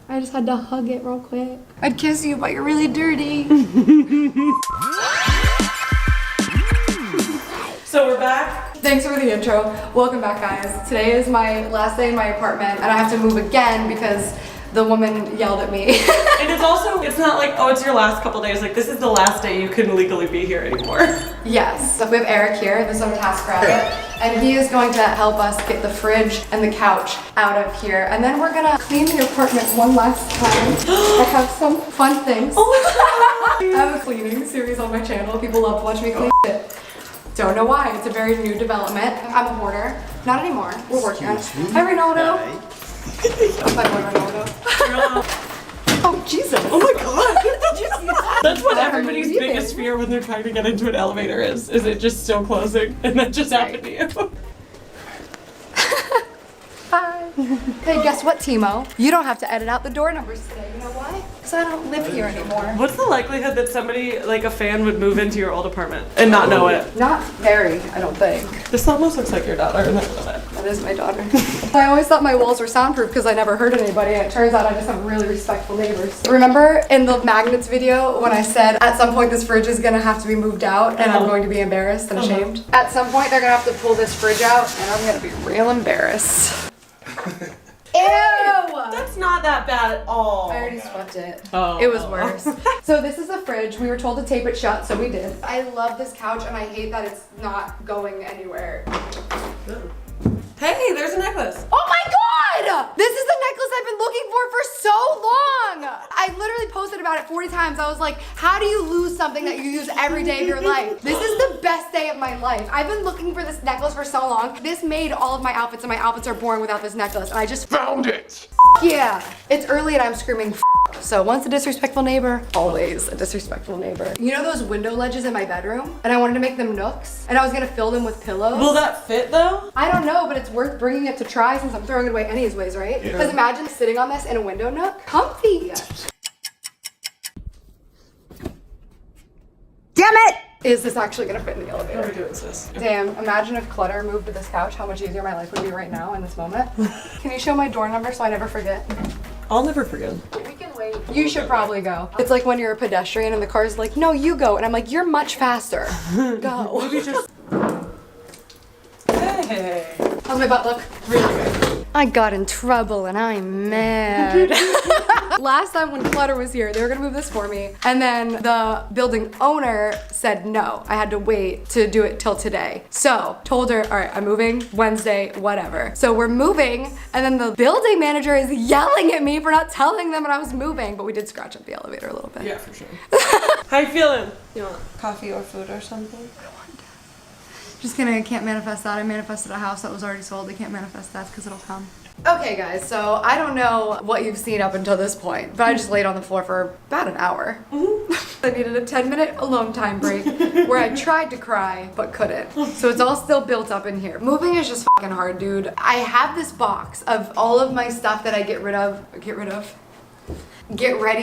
I just had to hug it real quick. I'd kiss you, but you're really dirty. So we're back. Thanks for the intro. Welcome back, guys. Today is my last day in my apartment, and I have to move again because the woman yelled at me. And it's also, it's not like, oh, it's your last couple days. Like, this is the last day you can legally be here anymore. Yes. So we have Eric here, this is our task rabbit, and he is going to help us get the fridge and the couch out of here. And then we're gonna clean the apartment one last time. I have some fun things. Oh my God. I have a cleaning series on my channel. People love to watch me clean it. Don't know why. It's a very new development. I'm a hoarder. Not anymore. We're working on it. Hi, Ronaldo. That's my boy, Ronaldo. Oh, Jesus. Oh my God. Did you see that? That's what Why are everybody's you leaving? biggest fear when they're trying to get into an elevator is it just still closing? And that just happened to you. Hi. Hey, guess what, Timo? You don't have to edit out the door numbers today. You know why? Because I don't live here anymore. What's the likelihood that somebody, like a fan, would move into your old apartment and not know it? Not very, I don't think. This almost looks like your daughter. And that's not it. That is my daughter. I always thought my walls were soundproof because I never heard anybody, and it turns out I just have really respectful neighbors. Remember in the magnets video when I said at some point this fridge is gonna have to be moved out and I'm going to be embarrassed and ashamed? At some point they're gonna have to pull this fridge out and I'm gonna be real embarrassed. Ew! That's not that bad at all. I already swept it. Oh. It was worse. So this is a fridge. We were told to tape it shut, so we did. I love this couch and I hate that it's not going anywhere. Hey, there's a necklace. Oh my God! This is the necklace I've been looking for so long! I literally posted about it 40 times. I was like, how do you lose something that you use every day of your life? This is the best day of my life. I've been looking for this necklace for so long. This made all of my outfits, and my outfits are boring without this necklace, and I just Found it! yeah. It's early and I'm screaming F***. So once a disrespectful neighbor, always a disrespectful neighbor. You know those window ledges in my bedroom? And I wanted to make them nooks, and I was gonna fill them with pillows. Will that fit though? I don't know, but it's worth bringing it to try since I'm throwing it away anyways, right? Yeah. Because imagine sitting on this in a window nook. Comfy. Damn it! Is this actually gonna fit in the What are elevator? we doing, sis? Damn, imagine if clutter moved to this couch, how much easier my life would be right now in this moment. Can you show my door number so I never forget? I'll never forget. We can wait. You should probably go. It's like when you're a pedestrian and the car's like, no, you go. And I'm like, you're much faster. Go. Maybe just. Hey. How's my butt look? Really good. I got in trouble and I'm mad. Last time when Clutter was here, they were gonna move this for me. And then the building owner said no. I had to wait to do it till today. So told her, all right, I'm moving Wednesday, whatever. So we're moving, and then the building manager is yelling at me for not telling them when I was moving, but we did scratch up the elevator a little bit. Yeah, for sure. How you feeling? You want coffee or food or something? Just kidding, I can't manifest that. I manifested a house that was already sold. I can't manifest that because it'll come. Okay guys, so I don't know what you've seen up until this point, but I just laid on the floor for about an hour. I needed a 10-minute alone time break where I tried to cry but couldn't. So it's all still built up in here. Moving is just fucking hard, dude. I have this box of all of my stuff that I get ready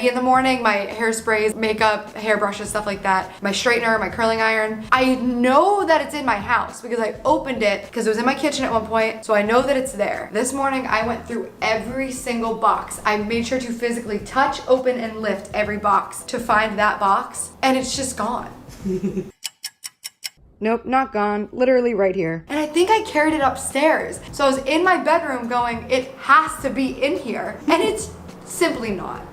in the morning, my hairsprays, makeup, hairbrushes, stuff like that, my straightener, my curling iron. I know that it's in my house because I opened it because it was in my kitchen at one point, so I know that it's there. This morning I went through every single box. I made sure to physically touch, open, and lift every box to find that box, and it's just gone. Nope, not gone. Literally right here. And I think I carried it upstairs. So I was in my bedroom going, it has to be in here, and it's simply not.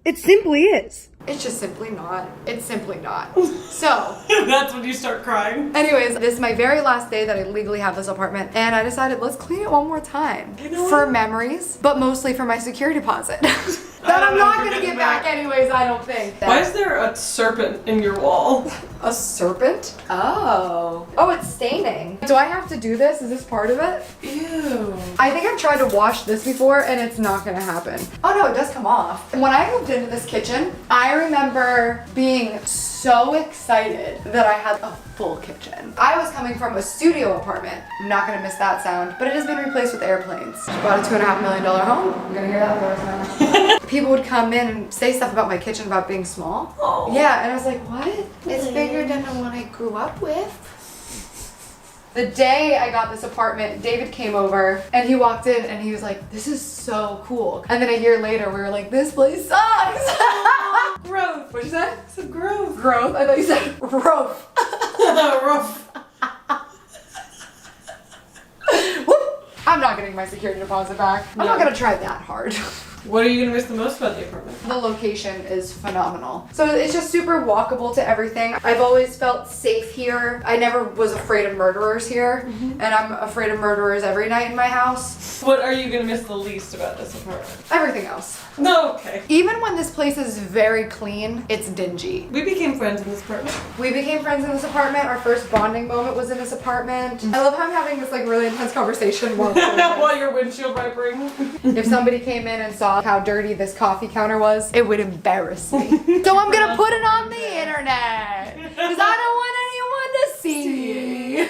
It simply is. It's just simply not. It's simply not. So, That's when you start crying. anyways, this is my very last day that I legally have this apartment, and I decided let's clean it one more time. You know for what? memories, but mostly for my security deposit. That I'm not gonna get back anyways, I don't think. Why is there a serpent in your wall? A serpent? Oh. Oh, it's staining. Do I have to do this? Is this part of it? Ew. I think I've tried to wash this before and it's not gonna happen. Oh no, it does come off. When I moved into this kitchen, I remember being so excited that I had a full kitchen. I was coming from a studio apartment. I'm not gonna miss that sound, but it has been replaced with airplanes. Just bought a $2.5 million home. I'm gonna hear that voice now. People would come in and say stuff about my kitchen about being small. Oh. Yeah, and I was like, what? It's bigger than the one I grew up with. The day I got this apartment, David came over and he walked in and he was like, this is so cool. And then a year later, we were like, this place sucks. Growth. What'd you say? Some growth. Growth? I thought you said roof. Rough. Whoop. I'm not getting my security deposit back. I'm not gonna try that hard. What are you gonna miss the most about the apartment? The location is phenomenal. So it's just super walkable to everything. I've always felt safe here. I never was afraid of murderers here, and I'm afraid of murderers every night in my house. What are you gonna miss the least about this apartment? Everything else. No, okay. Even when this place is very clean, it's dingy. We became friends in this apartment. We became friends in this apartment. Our first bonding moment was in this apartment. I love how I'm having this like really intense conversation while While your windshield wipering. if somebody came in and saw how dirty this coffee counter was, it would embarrass me. So I'm gonna put it on the internet because I don't want anyone to see.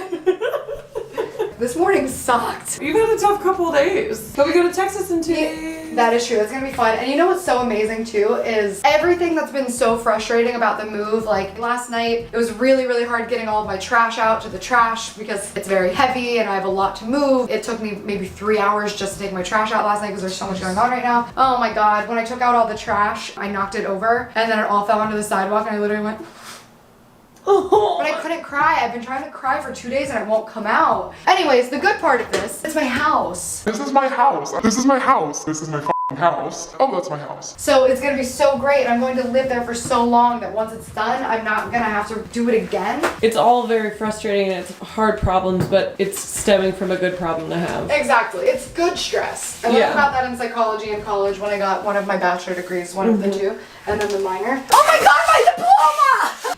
This morning sucked. You've had a tough couple of days. But we go to Texas in 2 days. That is true. That's gonna be fun. And you know what's so amazing too is everything that's been so frustrating about the move. Like last night, it was really, really hard getting all of my trash out to the trash because it's very heavy and I have a lot to move. It took me maybe 3 hours just to take my trash out last night because there's so much going on right now. Oh my God. When I took out all the trash, I knocked it over and then it all fell onto the sidewalk and I literally went, but I couldn't cry. I've been trying to cry for 2 days and it won't come out. Anyways, the good part of this is my house. This is my house. This is my house. This is my f***ing house. Oh, that's my house. So it's gonna be so great. I'm going to live there for so long that once it's done, I'm not gonna have to do it again. It's all very frustrating and it's hard problems, but it's stemming from a good problem to have. Exactly. It's good stress. I learned about that in psychology in college when I got one of my bachelor degrees, one of the two, and then the minor. Oh my God, my diploma!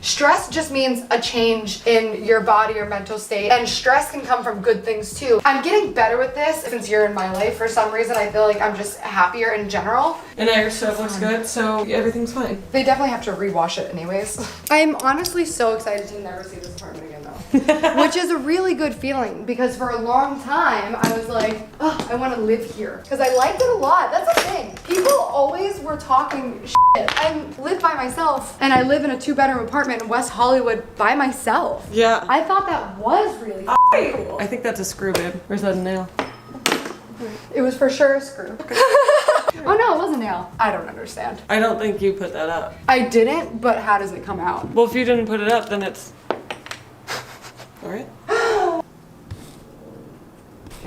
Stress just means a change in your body or mental state, and stress can come from good things too. I'm getting better with this since you're in my life. For some reason, I feel like I'm just happier in general. And now your stove looks good, so everything's fine. They definitely have to rewash it anyways. I'm honestly so excited to never see this apartment again though. Which is a really good feeling because for a long time I was like, oh, I want to live here. Because I liked it a lot. That's the thing. People always were talking shit. I live by myself and I live in a 2-bedroom apartment in West Hollywood by myself. Yeah. I thought that was really cool. I think that's a screw, babe. Where's that a nail? It was for sure a screw. Oh no, it was a nail. I don't understand. I don't think you put that up. I didn't, but how does it come out? Well, if you didn't put it up, then it's... Alright. Okay,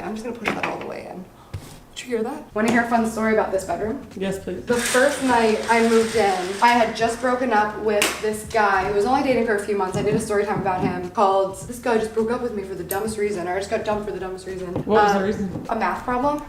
I'm just gonna push that all the way in. Did you hear that? Want to hear a fun story about this bedroom? Yes, please. The first night I moved in, I had just broken up with this guy who was only dating for a few months. I did a story time about him called "This Guy Just Broke Up With Me for the Dumbest Reason," or "I Just Got Dumped for the Dumbest Reason." What was the reason? A math problem.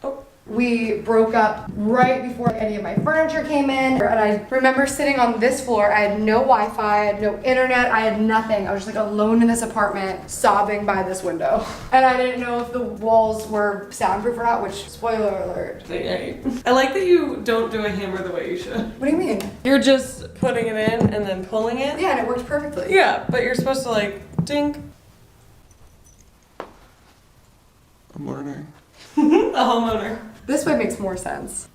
Oh. We broke up right before any of my furniture came in, and I remember sitting on this floor. I had no Wi-Fi, I had no internet, I had nothing. I was just like alone in this apartment, sobbing by this window. And I didn't know if the walls were soundproof or not, which, spoiler alert. I like that you don't do a hammer the way you should. What do you mean? You're just putting it in and then pulling it? Yeah, and it works perfectly. Yeah, but you're supposed to like, ding. I'm learning. A homeowner. This way makes more sense.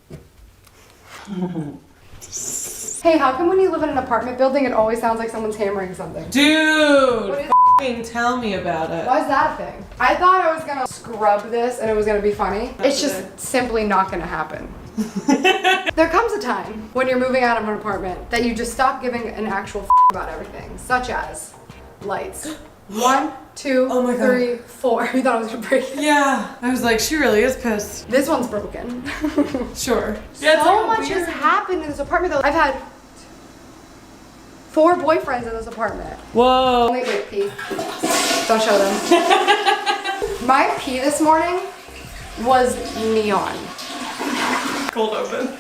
Hey, how come when you live in an apartment building, it always sounds like someone's hammering something? Dude! What is- F***ing tell me about it. Why is that a thing? I thought I was gonna scrub this and it was gonna be funny. It's just Okay. simply not gonna happen. There comes a time when you're moving out of an apartment that you just stop giving an actual about everything, such as lights. 1, 2, Oh my God. 3, 4. You thought I was gonna break it. Yeah, I was like, she really is pissed. This one's broken. Sure. Yeah, it's So like much weird- has happened in this apartment though. I've had 4 boyfriends in this apartment. Whoa. Wait, pee. Don't show them. My pee this morning was neon. Cold open.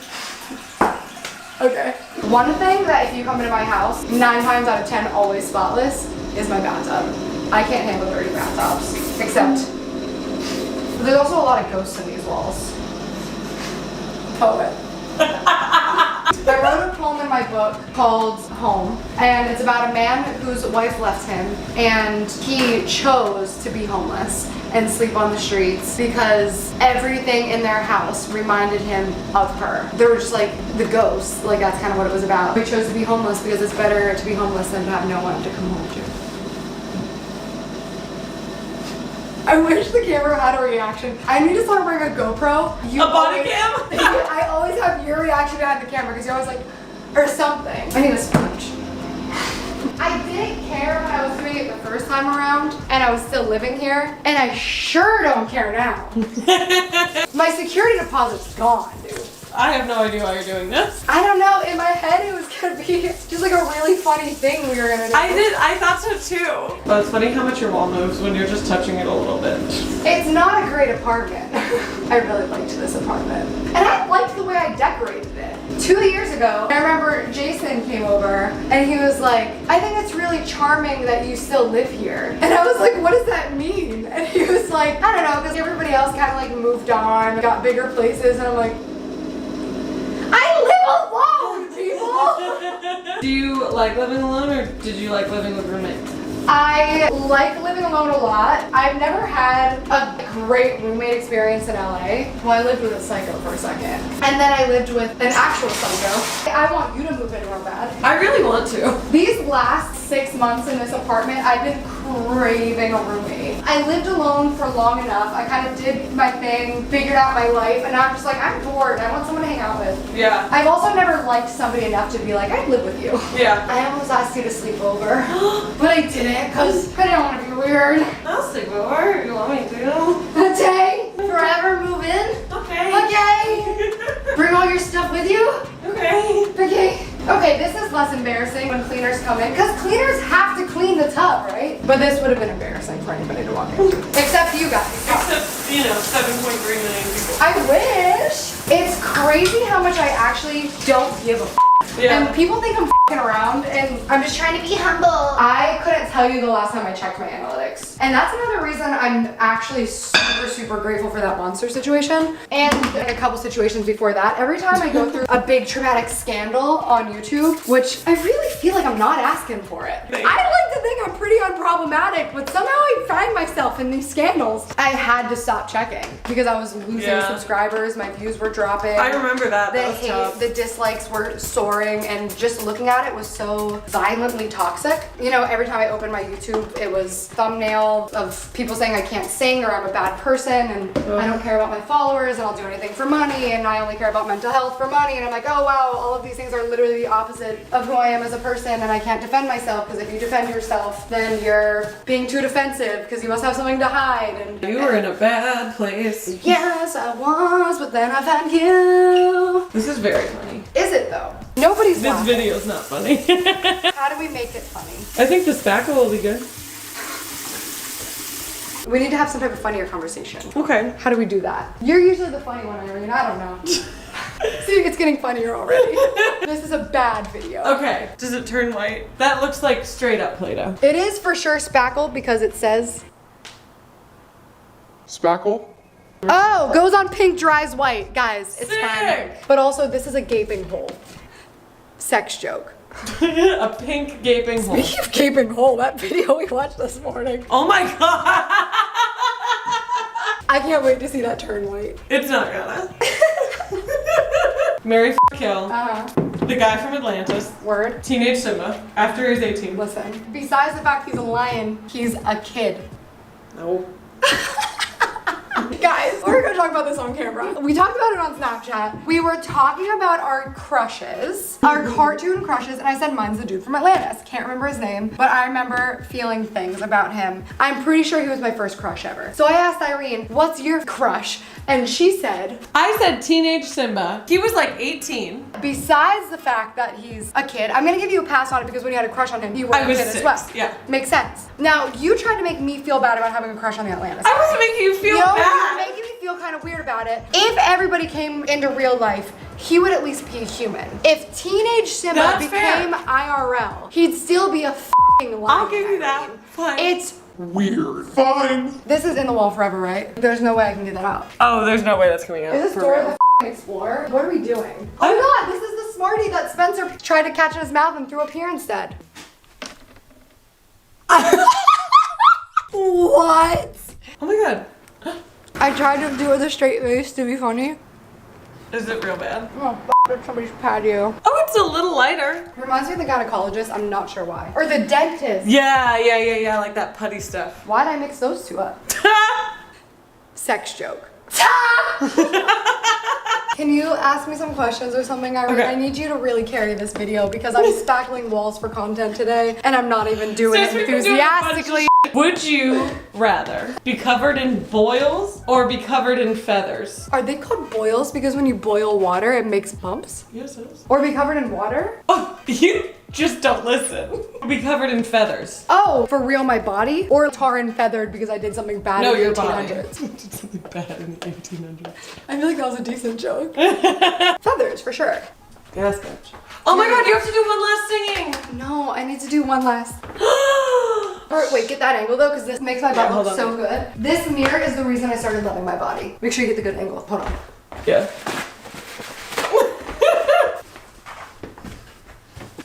Okay. One thing that if you come into my house, 9 times out of 10 always spotless is my bathtub. I can't handle dirty bathtubs. Except, there's also a lot of ghosts in these walls. Poet. I wrote a poem in my book called Home, and it's about a man whose wife left him, and he chose to be homeless and sleep on the streets because everything in their house reminded him of her. They were just like the ghosts, like that's kind of what it was about. He chose to be homeless because it's better to be homeless than to have no one to come home to. I wish the camera had a reaction. I need to start wearing a GoPro. A body cam? I always have your reaction behind the camera because you're always like, or something. I need a sponge. I didn't care when I was doing it the first time around and I was still living here, and I sure don't care now. My security deposit's gone, dude. I have no idea why you're doing this. I don't know, in my head it was gonna be just like a really funny thing we were gonna do. I thought so too. But it's funny how much your wall moves when you're just touching it a little bit. It's not a great apartment. I really liked this apartment. And I liked the way I decorated it. 2 years ago, I remember Jason came over and he was like, I think it's really charming that you still live here. And I was like, what does that mean? And he was like, I don't know, because everybody else kind of like moved on, got bigger places, and I'm like, I live alone, people! Do you like living alone or did you like living with roommates? I like living alone a lot. I've never had a great roommate experience in LA. Well, I lived with a psycho for a second. And then I lived with an actual psycho. I want you to move in real bad. I really want to. These last 6 months in this apartment, I've been craving a roommate. I lived alone for long enough. I kind of did my thing, figured out my life, and now I'm just like, I'm bored. I want someone to hang out with. Yeah. I've also never liked somebody enough to be like, I'd live with you. Yeah. I almost asked you to sleep over, but I didn't because I didn't want to be weird. I'll sleep over if you want me to. Okay, forever move in. Okay. Okay. Bring all your stuff with you. Okay. Okay. Okay, this is less embarrassing when cleaners come in, because cleaners have to clean the tub, right? But this would have been embarrassing for anybody to walk into. Except you guys. Except, 7.3 million people. I wish. It's crazy how much I actually don't give a f. Yeah. And people think I'm f***ing around and I'm just trying to be humble. I couldn't tell you the last time I checked my analytics. And that's another reason I'm actually super grateful for that monster situation. And in a couple situations before that, every time I go through a big traumatic scandal on YouTube, which I really feel like I'm not asking for it. Thanks. I like to think I'm pretty unproblematic, but somehow I find myself in these scandals. I had to stop checking because I was losing subscribers, my views were dropping. I remember that. The That was hate, tough. the dislikes were soaring, and just looking at it was so violently toxic. You know, every time I opened my YouTube, it was thumbnail of people saying I can't sing or I'm a bad person and I don't care about my followers and I'll do anything for money and I only care about mental health for money, and I'm like, oh wow, all of these things are literally the opposite of who I am as a person, and I can't defend myself because if you defend yourself, then you're being too defensive because you must have something to hide. And You were in a bad place. yes, I was, but then I found you. This is very funny. Is it though? Nobody's This laughing. video's not funny. How do we make it funny? I think the spackle will be good. We need to have some type of funnier conversation. Okay. How do we do that? You're usually the funny one, Irene. I don't know. See, it's getting funnier already. This is a bad video. Okay. Does it turn white? That looks like straight up Play-Doh. It is for sure spackle because it says, Spackle? oh, goes on pink, dries white. Guys, it's fine. Sick! But also, this is a gaping hole. Sex joke. A pink gaping hole. Speaking of gaping hole, that video we watched this morning. Oh my god! I can't wait to see that turn white. It's not gonna. Marry, kill. The guy from Atlantis. Word. Teenage Simba. After he's 18. Listen, besides the fact he's a lion, he's a kid. No. Guys, we're gonna talk about this on camera. We talked about it on Snapchat. We were talking about our crushes, our cartoon crushes, and I said mine's the dude from Atlantis. Can't remember his name, but I remember feeling things about him. I'm pretty sure he was my first crush ever. So I asked Irene, what's your crush? And she said, I said teenage Simba. He was like 18. besides the fact that he's a kid, I'm gonna give you a pass on it because when you had a crush on him, you were I a was kid 6, as well. yeah. Makes sense. Now, you tried to make me feel bad about having a crush on the Atlantis. I wasn't making you feel You know, bad. you're making me feel kind of weird about it. If everybody came into real life, he would at least be human. If teenage Simba That's became fair. IRL, he'd still be a f***ing lion. I'll give you that. Irene. Fine. It's, Weird. Fine. this is in the wall forever, right? There's no way I can get that out. Oh, there's no way that's coming out. Is this for Dora real. the f***ing Explorer? What are we doing? Oh my god, this is the Smartie that Spencer tried to catch in his mouth and threw up here instead. What? Oh my god. I tried to do it with a straight face to be funny. Is it real bad? Oh, f***ing somebody's patio. Oh, it's a little lighter. Reminds me of the gynecologist, I'm not sure why. Or the dentist. Yeah, like that putty stuff. Why'd I mix those two up? sex joke. Can you ask me some questions or something, Irene? Okay. I need you to really carry this video because I'm spackling walls for content today and I'm not even doing it Since we've been doing a bunch of enthusiastically. Would you rather be covered in boils or be covered in feathers? Are they called boils because when you boil water it makes bumps? Yes, it is. Or be covered in water? Oh, you just don't listen. Be covered in feathers. Oh, for real, my body? Or tar and feathered because I did something bad No, in the your body. 1800s? Did something bad in the 1800s. I feel like that was a decent joke. Feathers, for sure. Yes, bitch. Oh my god, you have to do one last singing. No, I need to do one last. Or wait, get that angle though, because this makes my butt hold look on. so good. This mirror is the reason I started loving my body. Make sure you get the good angle. Hold on. Yeah.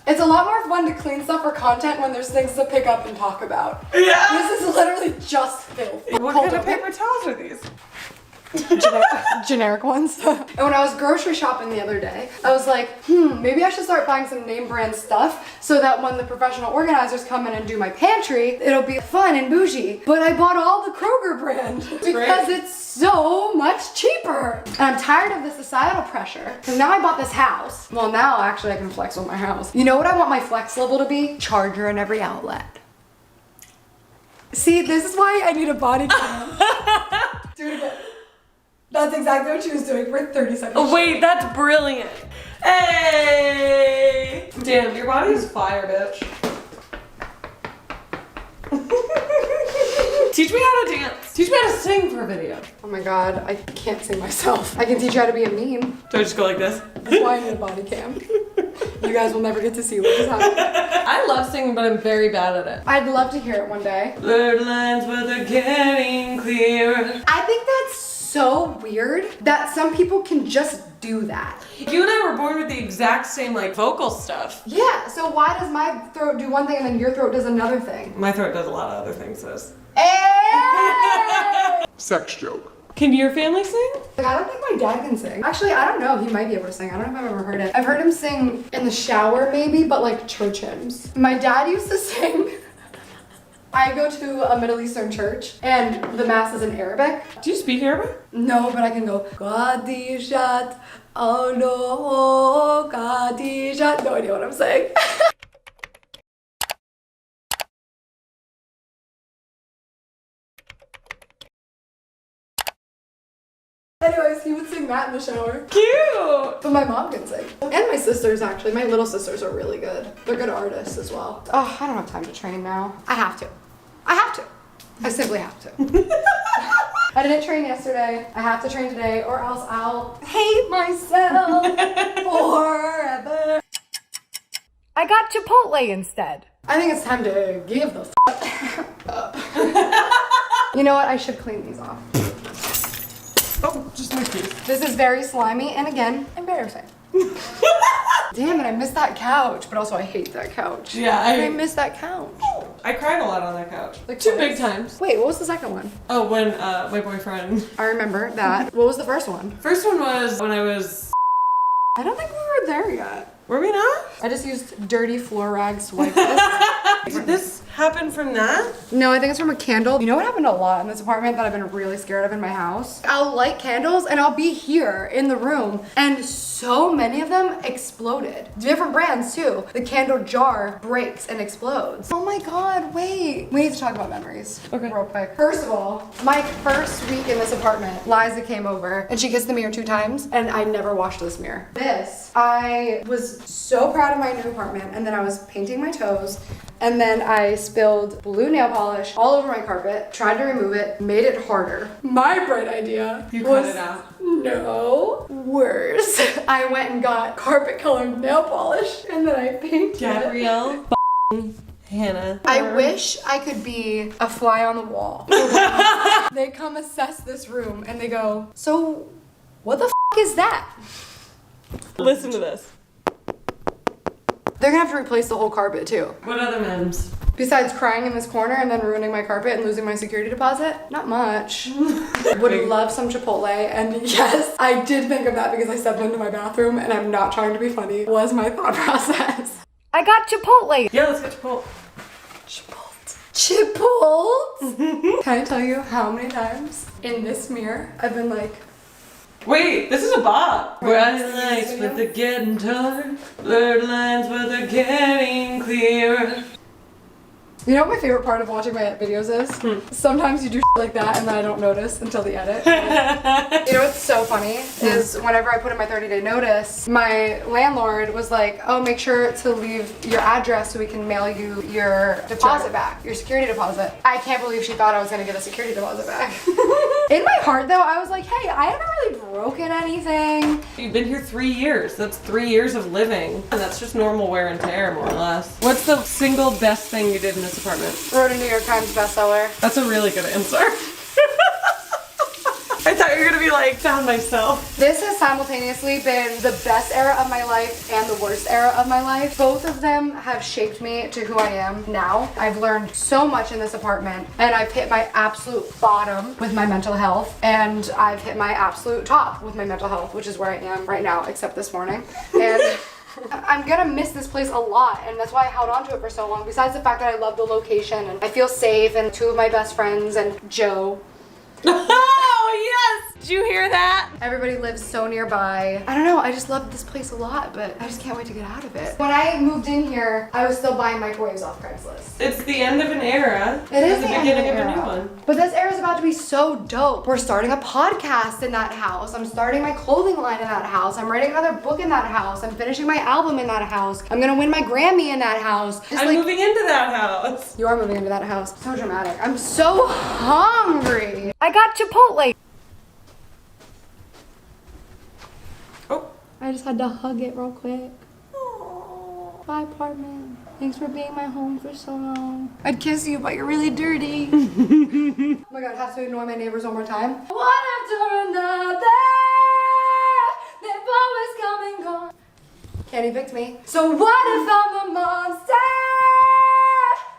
It's a lot more fun to clean stuff for content when there's things to pick up and talk about. Yeah. This is literally just filth. What Hold kind of on. paper towels are these? Generic ones. And when I was grocery shopping the other day, I was like, maybe I should start buying some name brand stuff so that when the professional organizers come in and do my pantry, it'll be fun and bougie. But I bought all the Kroger brand because it's so much cheaper. And I'm tired of the societal pressure because now I bought this house. Well, now actually I can flex with my house. You know what I want my flex level to be? Charger in every outlet. See, this is why I need a body cam. Do it again. That's exactly what she was doing for 30 seconds. Oh wait, that's brilliant. Hey! Damn, your body is fire, bitch. Teach me how to dance. Teach me how to sing for a video. Oh my god, I can't sing myself. I can teach you how to be a meme. Do I just go like this? That's why I need a body cam. You guys will never get to see what just happened. I love singing, but I'm very bad at it. I'd love to hear it one day. Blurred lines, but they're getting clearer. I think that's so weird that some people can just do that. You and I were born with the exact same like vocal stuff. Yeah, so why does my throat do one thing and then your throat does another thing? My throat does a lot of other things, sis. Hey! Sex joke. Can your family sing? Like, I don't think my dad can sing. Actually, I don't know. He might be able to sing. I don't know if I've ever heard it. I've heard him sing in the shower maybe, but like church hymns. My dad used to sing. I go to a Middle Eastern church and the mass is in Arabic. Do you speak Arabic? No, but I can go Qadishat, oh no, Qadishat. No idea what I'm saying. Anyways, he would sing that in the shower. Cute! But my mom can sing. And my sisters, actually. My little sisters are really good. They're good artists as well. Oh, I don't have time to train now. I have to. I have to. I simply have to. I didn't train yesterday. I have to train today or else I'll hate myself forever. I got Chipotle instead. I think it's time to give the up. You know what? I should clean these off. Oh, just my teeth. This is very slimy and again, embarrassing. Damn it, I missed that couch, but also I hate that couch. Yeah, I miss that couch. I cried a lot on that couch. Like Two twice. big times. Wait, what was the second one? Oh, when my boyfriend. I remember that. What was the first one? First one was when I was. I don't think we were there yet. Were we not? I just used dirty floor rags to wipe this. Did this happen from that? No, I think it's from a candle. You know what happened a lot in this apartment that I've been really scared of in my house? I'll light candles and I'll be here in the room and so many of them exploded. Different brands too. The candle jar breaks and explodes. Oh my god, wait. We need to talk about memories. Okay. Real quick. First of all, my first week in this apartment, Liza came over and she kissed the mirror 2 times and I never washed this mirror. I was so proud of my new apartment and then I was painting my toes and then I spilled blue nail polish all over my carpet, tried to remove it, made it harder. My bright idea You was cut it out. no, worse. I went and got carpet colored nail polish and then I painted it. Gabrielle Hannah. I wish I could be a fly on the wall. They come assess this room and they go, so what the f is that? Listen to this. They're gonna have to replace the whole carpet too. What other memes? Besides crying in this corner and then ruining my carpet and losing my security deposit, not much. Would love some Chipotle, and yes, I did think of that because I stepped into my bathroom and I'm not trying to be funny, was my thought process. I got Chipotle. Yeah, let's get Chipotle. Chipotle. Can I tell you how many times in this mirror I've been like, Wait, this is a bop. Bright lights, but they're getting dark. Blurred lines, but they're getting clearer. you know what my favorite part of watching my videos is? Sometimes you do like that and then I don't notice until the edit. You know what's so funny is whenever I put in my 30-day notice, my landlord was like, oh, make sure to leave your address so we can mail you your deposit back, your security deposit. I can't believe she thought I was gonna get a security deposit back. In my heart though, I was like, hey, I haven't really broken anything. You've been here 3 years. That's 3 years of living. And that's just normal wear and tear, more or less. What's the single best thing you did in this apartment? Wrote a New York Times bestseller. That's a really good answer. I thought you were gonna be like, found myself. This has simultaneously been the best era of my life and the worst era of my life. Both of them have shaped me to who I am now. I've learned so much in this apartment and I've hit my absolute bottom with my mental health and I've hit my absolute top with my mental health, which is where I am right now, except this morning. And I'm gonna miss this place a lot and that's why I held on to it for so long. Besides the fact that I love the location and I feel safe and 2 of my best friends and Joe. Oh, yes! Did you hear that? Everybody lives so nearby. I don't know, I just love this place a lot, but I just can't wait to get out of it. When I moved in here, I was still buying microwaves off Craigslist. It's the end of an era. It is the the end beginning of of an a new era. one. But this era is about to be so dope. We're starting a podcast in that house. I'm starting my clothing line in that house. I'm writing another book in that house. I'm finishing my album in that house. I'm gonna win my Grammy in that house. Just I'm moving into that house. You are moving into that house. So dramatic. I'm so hungry. I got Chipotle. Oh. I just had to hug it real quick. Bye, apartment. Thanks for being my home for so long. I'd kiss you, but you're really dirty. Oh my god, I have to ignore my neighbors one more time. One after another, they've always come and gone. Can't evict me. So what if I'm a monster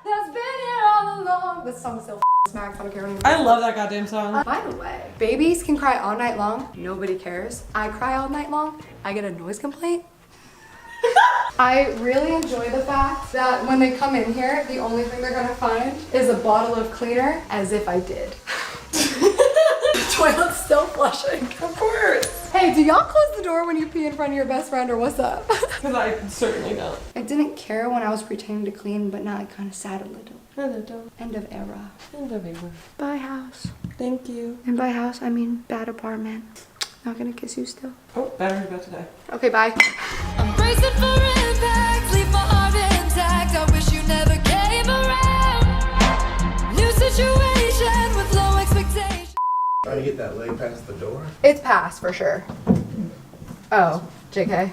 that's been here all along? This song still smacks, I don't care anymore. I love that goddamn song. By the way, babies can cry all night long. Nobody cares. I cry all night long. I get a noise complaint. I really enjoy the fact that when they come in here, the only thing they're gonna find is a bottle of cleaner, as if I did. The toilet's still flushing. Of course. Hey, do y'all close the door when you pee in front of your best friend or what's up? Because I certainly don't. I didn't care when I was pretending to clean, but now I kind of sad a little. I don't. End of era. End of era. Bye, house. Thank you. And by house, I mean bad apartment. Not gonna kiss you still. Oh, battery's about to die. Okay, bye. I'm bracing for impact, leave my heart intact. I wish you never came around. New situation with low expectations. Trying to get that leg past the door. It's past for sure. Oh, JK.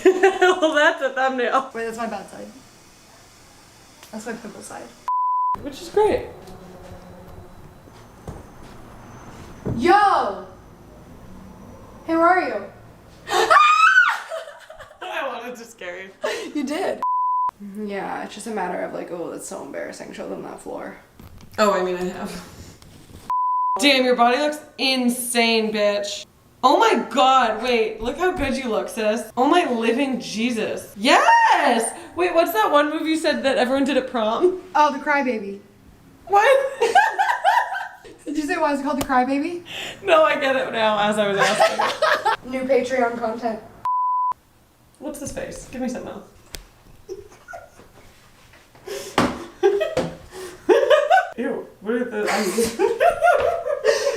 Well, that's a thumbnail. Wait, that's my bad side. That's my pimple side. Which is great. Yo! Hey, where are you? I wanted to scare you. You did. Yeah, it's just a matter of like, oh, that's so embarrassing. Show them that floor. Oh, I mean, I have. Damn, your body looks insane, bitch. Oh my god, wait, look how good you look, sis. Oh my living Jesus. Yes! Wait, what's that one movie you said that everyone did at prom? Oh, the Crybaby. What? Did you say why is it called the Crybaby? No, I get it now as I was asking. New Patreon content. What's this face? Give me something else. Ew, what are the eyes?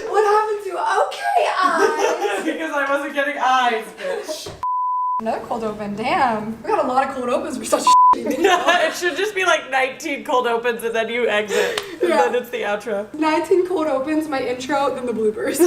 What happened to okay eyes? Because I wasn't getting eyes, bitch. Another cold open. Damn, we got a lot of cold opens. We're such a It should just be like 19 cold opens and then you exit. And Yeah. then it's the outro. 19 cold opens, my intro, then the bloopers.